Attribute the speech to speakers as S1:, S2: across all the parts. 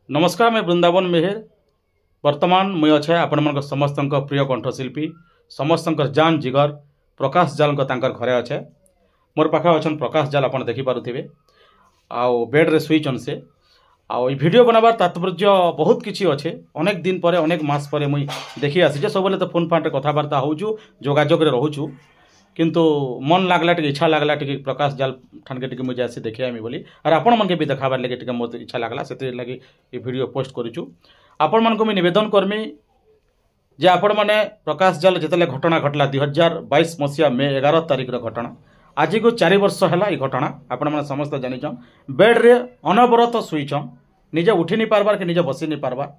S1: नमस्कार मैं वृंदावन मेहर वर्तमान मुई अच्छे आपण समस्त प्रिय कंठशिल्पी समस्त जान जिगर प्रकाश जाल घरे अच्छे मोर पाखे अच्छा प्रकाश जाल आप देखिपे आउ बेड्रे शुईचन से आउ वीडियो बनाबार तात्पर्य बहुत किसी अच्छे अनेक दिन पर अनेक मास पर मुई देखी आसी सब तो फोन फान कथबार्ता होचु जोगाजोग रोचु किंतु मन लगला टे इच्छा लगला टे प्रकाश जाल ठान के मुझे आसी देखी आमी बोली और आपण मन के भी देखाबार लगे टे मोर इच्छा लगला से लगी ये वीडियो पोस्ट करूँ आपण मन को मुझे निवेदन करमी जे आपण मैंने प्रकाश जाल जिते घटना घटला 2022 मसीहा मे 11 तारिख घटना आज को 4 वर्ष है ये घटना आपण मैंने समस्त जानीचन बेड्रे अनवरत शुईचन निजे उठी नहीं पार्बार कि निजे बसी नहीं पार्बार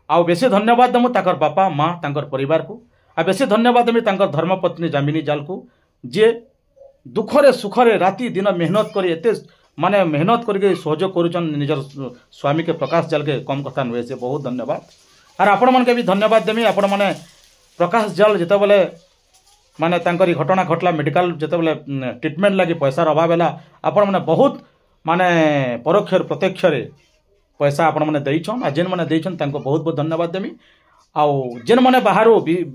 S1: आउ बेसी धन्यवाद देमु ताकर बापा माँ ताकर परिवार को आ बेसी धन्यवाद देमी ताकर धर्मपत्नी जामिनी जाल को जे दुखरे सुखरे राति दिन मेहनत करी एते माने मेहनत करके सहयोग करुचन निजर स्वामी के प्रकाश जाल के कम कथा नुहे से बहुत धन्यवाद और आपण मन के भी धन्यवाद देमी आपण माने प्रकाश जाल जिते बेले माने तांकरी घटना घटला मेडिकल जिते बेले ट्रीटमेंट लगी पैसार अभाव है आपण माने बहुत माने परोक्ष प्रत्यक्ष पैसा आपण माने देइछन आ जेन माने देइछन तांको बहुत बहुत धन्यवाद देमी आउ जेन माने बाहर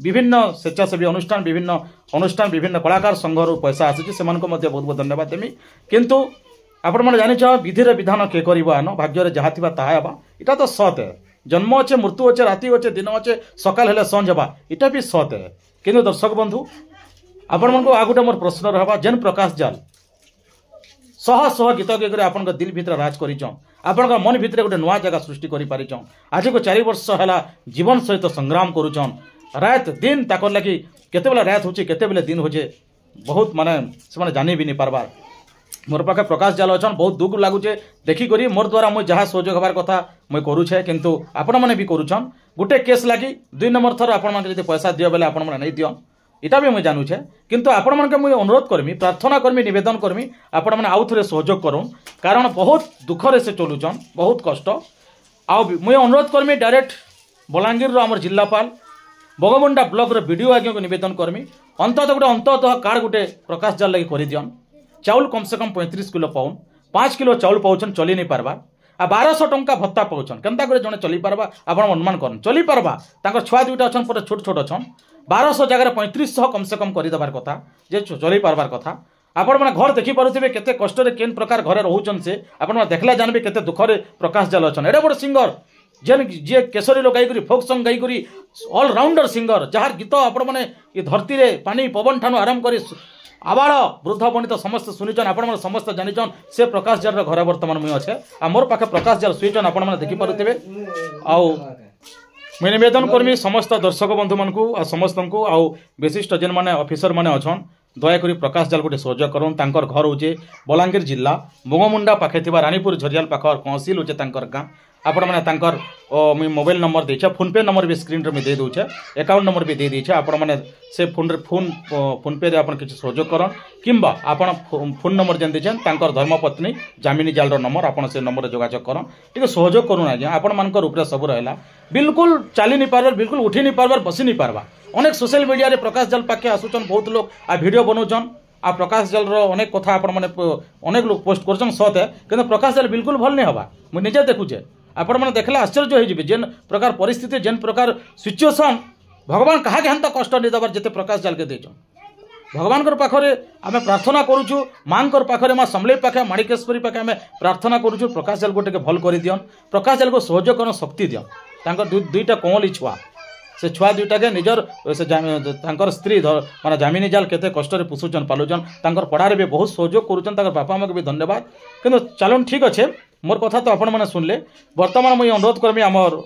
S1: विभिन्न स्वेच्छासेवी अनुष्ठान विभिन्न कलाकार संघर पैसा आसी से बहुत बहुत धन्यवाद देमी किंतु आपण मैंने जानी विधि विधान किए कर भाग्य जहाँ थी ताहा इटा तो सत है जन्म अच्छे मृत्यु अच्छे राति अच्छे दिन अच्छे सकाल हेले संज हवा इटा भी सत है किंतु दर्शक बंधु आपण मन को आ गोटे मोर प्रश्न रहा जेन प्रकाश जाल शह शह गीत गाइक आपण दिल भितर राज करिचन आपण मन भितर गोटे नुआ जगह सृष्टि कर पारिचन आज को 4 वर्ष है जीवन सहित संग्राम करुचन रात दिन ताकर लगी केते बेला रात होचे केते बेले दिन होचे बहुत माने से जानी भी नहीं पार्बार मोर पाखे प्रकाश जाल अच्छन बहुत दुख लगुचे देखी करी मोर द्वारा मुझे जहाँ सहयोग हबार कथा मुझे करुछे किंतु आपण मैंने भी करुछन गोटे केस लगी 2 नंबर थर आपण मैंने जब पैसा दियो बेले आपण मैंने नहीं दियन इटा भी मुझे जानूचे किंतु आपण मन के मुझे अनुरोध करमी प्रार्थना करमी निवेदन करमी आपण मैंने आउ थे सहयोग करूँ कारण बहुत दुखरे से चलुचन बहुत कष्ट आउ मुझे अनुरोध करमी डायरेक्ट बलांगीर आमर जिलापाल बगमुंडा ब्लॉक वीडियो आज्ञा को निवेदन करमी अंततः गोटे अंततः कार्ड गोटे प्रकाश जाल लगी कर दियन चाउल कम से कम 35 किलो पाउन 5 किलो चाउल पाउछन चली नहीं पार्बा आ 1200 टंका भत्ता पाउछन केनता करे जने चली पार्बा आपण अनुमान करन चली पार्बा ताकर छुआ दुईटा अछन पर छोट छोट अछन 1200 जगह 3500 कम से कम कर देबार कथा जे चली पार्बार कथा आपण मैंने घर देखी पारुथिबे केते कष्ट रे केन प्रकार घरे रहउछन से आपण मैंने देखला जानबे केते दुखरे प्रकाश जाल अछन एडे बड़ सिंगर जेन जे केसरी लो गाई करी फोक सॉन्ग गाई करी ऑल राउंडर सिंगर जहार गीत आपण मैंने ये धरती रे पानी पवन ठानु आरंभ करी आबार वृद्ध बनित समस्त शुनिचन आपण मैंने समस्त जानिचन से प्रकाश जाल घर बर्तमान मुई अच्छे आ मोर पाखे प्रकाश जाल शुईचन आपण मैंने देखी पारुथिबे आउ मैं निवेदन करमी समस्त दर्शक बंधु मन को आ समस्त को आउ विशिष्ट जेन माने ऑफिसर माने अछन दयाकोरी प्रकाश जाल गोटे सहयोग करन तांकर घर होचे बलांगीर जिला बगमुंडा पाखे थिबा रानीपुर झरियाल पाखर तहसील होचे तांकर गाँ आपण मैंने तांकर मुझे मोबाइल नंबर देछे फोन पे नंबर भी स्क्रीन रे दे दूचे अकाउंट नंबर भी दे दीछे आपण मैंने से फोन पे रे आपण किछ सहयोग करन किंबा आपण फोन नंबर जेन देछन तांकर धर्मपत्नी जामिनी जाल रो नंबर आपण से नंबर जोगाजोग करन ठीक सहयोग करूँ आज्ञा आपण मानकर ऊपर सब रहला बिल्कुल चली नहीं पार्बार बिल्कुल उठी नहीं पार्बार बसी नहीं पार्बा अनेक सोशल मीडिया रे प्रकाश जाल पाखे आसुचन बहुत लोग आ वीडियो बनाउछन आ प्रकाश जाल रो अनेक कथा आपण माने अनेक लोग पोस्ट करछन सत है किंतु प्रकाश जाल बिल्कुल भल नहीं हवा मु निजे देखुचे आपण मैंने देखला आश्चर्य हो जेन प्रकार परिस्थिति जेन प्रकार सिचुएसन भगवान कहा के हंता कष्ट नहीं दबार जिते प्रकाश जाल के देछन भगवान पाखरे आम प्रार्थना करुचु माँ पाखरे माँ समलेई पाखे माणिकेश्वरी पाखे आम प्रार्थना करुचु प्रकाश जाल गोटे भल कर दियन प्रकाश जाल को सहयोग कर शक्ति दियन तांकर दुईटा कोमली छुआ से छुआ दुईटा के निजर से स्त्री माने जामिनी जाल केते कष्ट रे पुसुचन पालुचन तांकर पढ़ारे भी बहुत सहयोग करुचन तांकर बापा माँ को भी धन्यवाद किंतु चलन ठीक अच्छे मोर कथा तो आपण मैंने शुणले बर्तमान मुझे अनुरोध करमी आमर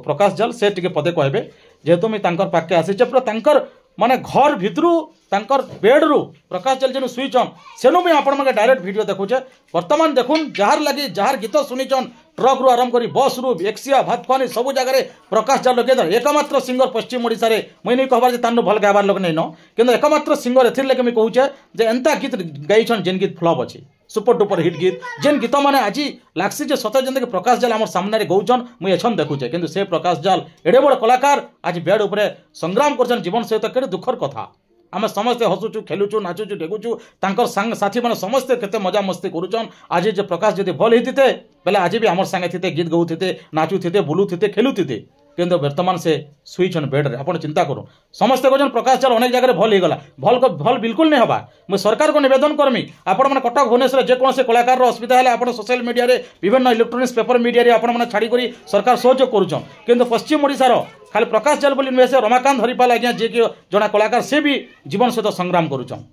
S1: प्रकाश जाल से टिके पदे कहबे जेहेतु मुझे तांकर पाखे आसीचे पूरा तांकर माने घर भितरू तांकर बेड्रु प्रकाश जाल जेनु शुईचन सेनु मुझे आपण मैंने डायरेक्ट वीडियो देखुचे बर्तमान देखुन जार लगी जार गीत शुनिचन ट्रक रु आरंभ करी बस रु एक्सिया भातखानी सब जगह प्रकाश जाल लगे एकमात्र सिंगर पश्चिम ओडिशा रे मुई नहीं कहबार जे तानु भल गाबार लोक नहीं न किंतु एकमात्र सिंगर एथिर लगे मुई कहूचे जे एंता गीत गाइछन जेन गीत फ्लॉप अछि सुपर डुपर हिट गीत जेन गीत माने आज लागसी जे सत जन प्रकाश जाल आम सामने गौचन मुई एछन देखुचे किंतु से प्रकाश जाल एडे बड़ कलाकार आज बेड उपरे संग्राम करछन जीवन सहित केडे दुखर कथा आम समस्ते हसुचु खेलुचु नाचुचु डेगुचु तांकर संग साथी मैंने समस्ते केते मजा मस्ती करुचन आज जो प्रकाश जदि भल होते बेले आज भी आम संगे थे गीत गाऊे नाचुते बुलूते खेलुते किंतु वर्तमान से सुईछन बेड्रे आप चिंता करूँ समस्ते कहते प्रकाश जाल अनेक जगह भल होगा भल बिल्कुल नहीं हवा मुझे सरकार को निवेदन करमी आपण मैंने कटक भुवनेश्वर जेकोसी कलाकार असुविधा है आप सोशल मीडिया विभिन्न इलेक्ट्रोनिक्स पेपर मीडिया आपने छाड़ी सरकार सहयोग करुचन किंतु पश्चिम ओडिशार खाली प्रकाश जाल बोली नुहे से रमाकांत हरिपाल आज्ञा जी कि जड़े कलाकार सी भी जीवन सहित संग्राम करुचन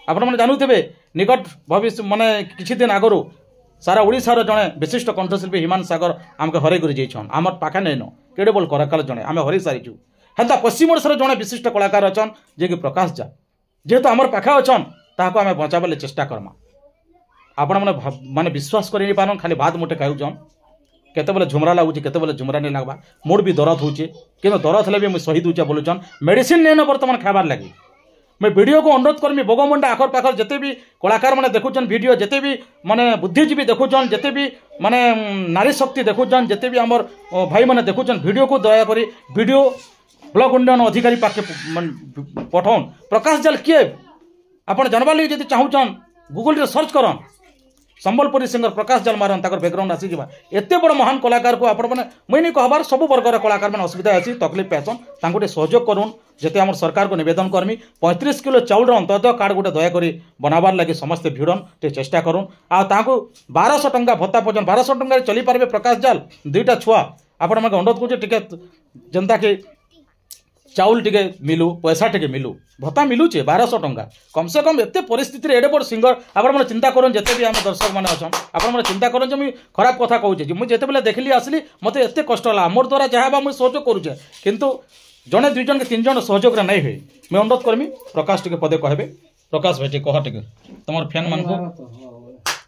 S1: आपण मैंने जानूथे निकट भविष्य माने किछि दिन आगु सारा ओडिशार जड़े विशिष्ट कंठशिल्पी हिमांशु सागर आमके हरई कर जाइछन आमर पाखे नैन केड़े बोल कलाकार जड़े आम हरई सारीचु हेन्ता पश्चिम ओडिशार जड़े विशिष्ट कलाकार अच्छन जे कि प्रकाश झा जेहेतु आमर पाखे अच्छन ताहाको आम बचाबले चेष्टा करमा आपण मैंने माने विश्वास कर पारन खाली भात मुठे खाऊछन केतेबेले झुमरा लगुच केतेबेले झुमरा नहीं लगवा मोर भी दरद होचे कि दरद हेले भी मुझे सही दूचे बोलुचन मेडिसिन नहीं बर्तमान खाबार लगी मैं वीडियो को अनुरोध करमी बोगमुंडा आखर पाखर जिते भी कलाकार मैंने देखुचन वीडियो जिते भी माने बुद्धिजीवी देखुचन जिते भी माने नारी शक्ति देखुचन जिते भी आमर भाई मैंने देखुचन वीडियो को दया करी वीडियो ब्लॉक उन्नयन अधिकारी पाखे पठाउन प्रकाश जाल किए आप जानवा लगे जब चाहूचन गूगल सर्च करन संबलपुरी सिंगर प्रकाश जाल मारन ताकर बैकग्राउंड आसी जावा एते बड़ महान कलाकार को आपण माने मुई नहीं कहबार सब वर्गर कलाकार मैंने असुविधा अच्छी तकलीफ पैसन तांको सहयोग करूँ जेते आम सरकार को निवेदन करमी 35 किलो चाउल अंततः कार्ड गोटे दयाकोरी बनाबार लगी समस्ते भिड़न टे चेष्टा करूँ आपको 1200 टंका भत्ता पर्यटन 1200 टंका चली पारे प्रकाश जाल दुईटा छुआ आपण मैं अनुरोध करुचे टिके जनता के चाउल टिके मिलू पैसा टिके मिलू भत्ता मिलूचे 1200 टंका कम से कम एते परिस्थिति एडे बड़ सिंगर आपण मैंने चिंता करन जिते भी आम दर्शक मैंने अच्छन आपण मैंने चिंता करन मुझे खराब कथा कहूचे मुझे जिते देखली आसली मत एत कष्ट है मोर द्वारा जहाँ मुझे सहयोग करुचे किंतु जड़े दुई जन के 3 जन सहयोग नहीं हुए मैं अनुरोध करमी प्रकाश टिके पदे कहबे प्रकाश भाई कह टिके तुम फैन मान को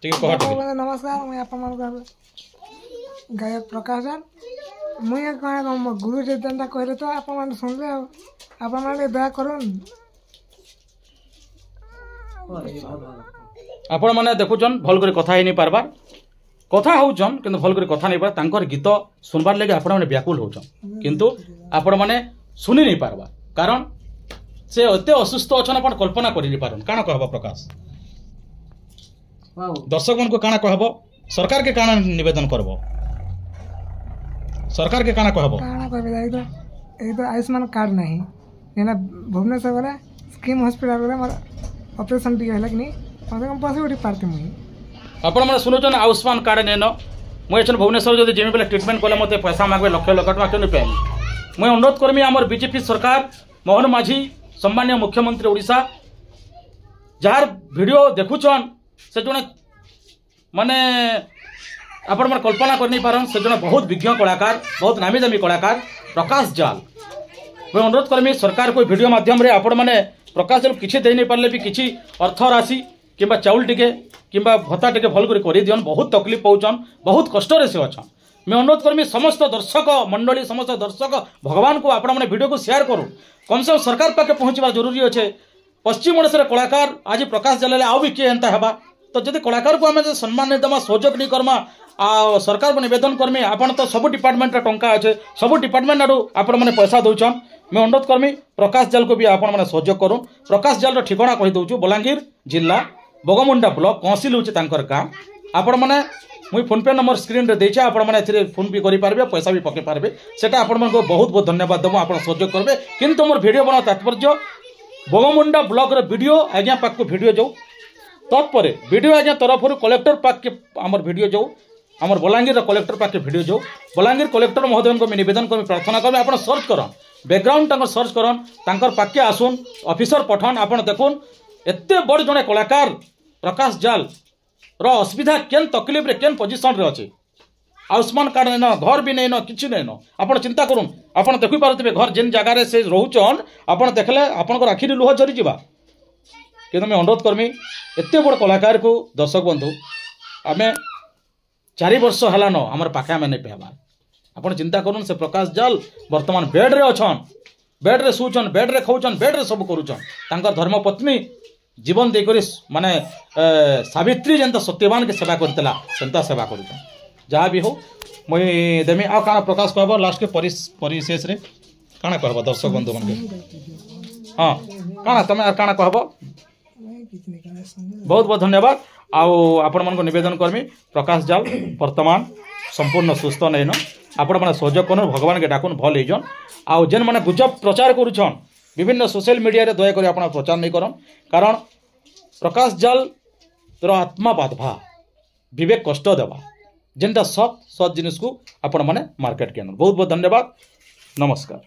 S1: कह टिके
S2: नमस्कार मैं आप गायक प्रकाश जाल मुझे कह गुरु जेनटा कहले तो आप सुनले आप दया करूँ
S1: आपण मैंने देखुचन भल कर कथा ही नहीं पारबार कथा होचन किंतु भल कर कथा नहीं पार तांकर गीत सुनबार लगे आपण मैंने व्याकुल होचन किंतु आपण मैंने सुनी नहीं पारबार कारण से एते असुस्थ अच्छन आपण कल्पना कर नहीं पारन काना कहबो प्रकाश दर्शक मन को काना कहबो सरकार के काना निवेदन करबो सरकार के काना कहबो
S2: काना कहबे ए तो आयुष्मान कार्ड नहीं एना भुवनेश्वर गले स्कीम हॉस्पिटल गले मोर ऑपरेशन टी हैला कि नहीं कम से कम पैसे उठी पारती मुई
S1: आपण माने सुनोचन आयुष्मान कार्ड नेनो मुई एछन भुवनेश्वर जदि जेमी बेले ट्रीटमेंट कले मते पैसा मागबे लक्ष लक्ष टका केने पेम मुई अनुरोध करमी हमर बीजेपी सरकार मोहन माझी सम्माननीय मुख्यमंत्री ओडिशा जार वीडियो देखुचन से जने माने आपण मन कल्पना कर नहीं पारन से जने बहुत विज्ञ कलाकार बहुत नामी दामी कलाकार प्रकाश जाल मुई अनुरोध करमी सरकार को वीडियो माध्यम रे आपण माने प्रकाश जाल किछि दे नहीं पारले भी किछि अर्थ राशि किंबा चाउल टिके किंबा भत्ता टिके भल कर दियन बहुत तकलीफ पाउछन बहुत कष्ट रे से अच्छन मैं अनुरोध करमी समस्त दर्शक मंडली समस्त दर्शक भगवान को आपण मैंने वीडियो को शेयर करूँ कम से कम सरकार पाखे पहुँचवा जरूरी अच्छे पश्चिम ओडिशा कलाकार आज प्रकाश जाल आउ भी किए एंता हेबा तो जब कलाकार को आम सम्मान नहीं देमा सहयोग नहीं करमा आ सरकार को निवेदन करमी आपण तो सब डिपार्टमेंट टंका अच्छे सब डिपार्टमेंट आड़ू आपण मैंने पैसा दौन मैं अनुरोध करमी प्रकाश जाल को भी आपण मैंने सहयोग करूँ प्रकाश जाल ठिकाना कही दौचु बलांगीर जिला बोगमुंडा ब्लॉक कहसिल होचे गाँ आपण मैंने मुई फोन पे नंबर स्क्रीन रे देछे आपण माने एथिरे फोन भी करि पारबे पैसा भी पके पारबे सेटा आपण मन को बहुत बहुत धन्यवाद दमु आपण सहयोग करबे किंतु मोर वीडियो बना तात्पर्य बोगमुंडा ब्लॉक रे वीडियो आज्ञा पाक को वीडियो जाऊ तत्परे वीडियो आज्ञा तरफ कलेक्टर पाक के हमर वीडियो जाऊ हमर बलांगीर कलेक्टर पाक के वीडियो जाऊ बलांगीर कलेक्टर महोदय को निवेदन कर प्रार्थना कर आपण सर्च करन बैकग्राउंड तांकर सर्च करन तांकर पाक के आसुन ऑफिसर पठन आपण देखुन एते बड़ जने कलाकार प्रकाश जाल रो असुविधा केन तकलीफ रे केन पोजीशन रे अछि आयुष्मान कार्ड नहीं न घर भी नहीं न किछि नहीं न आपण चिंता करूँ आपण देखि पारथिबे घर जेन जगह रे से रहउचन आपण देखले आपनकर आखि रे लुह झरी जिबा किंतु मैं अनुरोध करमी एते बड़ कलाकार को दर्शक बंधु आमे 4 वर्ष हला न हमर पाखे आमे नहीं पेबार आपण चिंता करूँ से प्रकाश जाल वर्तमान बेड रे अछन बेड रे सुचन बेड रे खाउचन बेड रे सब करूचन तांकर धर्मपत्नी जीवन देकर माने सावित्री जनता सत्यवान के सेवा करतेला सेंता सेवा करूँ जहाँ भी हो मुई देमी आ काना प्रकाश कहब लास्ट के परिशेष रे काना कहब दर्शक बंधु मन के हाँ काना तुम काना कहब
S2: କିଛି ନାଇଁ କାଣା ସନ୍ଦେହ
S1: बहुत बहुत धन्यवाद आपण मन को निवेदन करमी प्रकाश जाल वर्तमान संपूर्ण सुस्थ नहीं न आपण मैंने सहयोग कर भगवान के डाकुन भल होजन आउ जेन मैंने गुजब प्रचार करुछन विभिन्न सोशल मीडिया रे दयाकोरी आपण प्रचार नहीं करन कारण प्रकाश जाल तोर आत्मा बाधवा विवेक कष्ट देवा जेनटा सत जिनिस को आपण मैंने मार्केट के बहुत बहुत धन्यवाद नमस्कार।